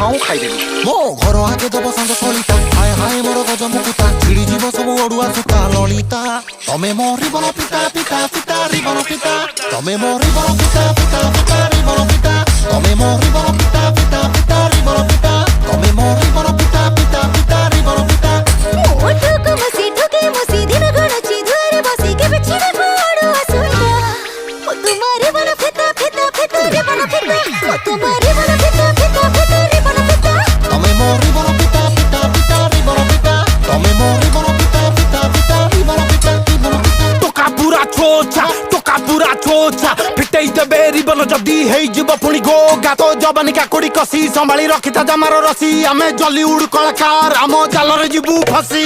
How खाइदेबी मो घर आगे दब संग सलिता हाय हाय मोर गज मुकुता छिड़ी जीव सब ओडुआ सुता ललिता तमे मोरी बन पिता पिता पिता रिबन पिता तमे मोरी बन पिता पिता पिता रिबन पिता तमे मोरी बन पिता पिता पिता रिबन पिता तमे मोरी बन पिता पिता पिता रिबन पिता मोटुक मसी ठुके मसी दिन गणची दुआरे बसी के बिछड़े ओडुआ सुता ओ तुम्हारे बन पिता पिता पिता रिबन पिता ओ तुम्हारे बन पिता पिता पिता रिबन पिता तमे मोरी बन पिता पिता पिता रिबन पिता तमे मोरी बन पिता पिता पिता रिबन पिता रिबन पिता टोका पूरा छोचा फिटेई देबे रिबन जदी हेई जीव पुणी गोगा तो जवानी काकुड़ी कसी संभाली रखिता जमार रसी आमे जली उड़ कलाकार आम जालरे जीवू फसी।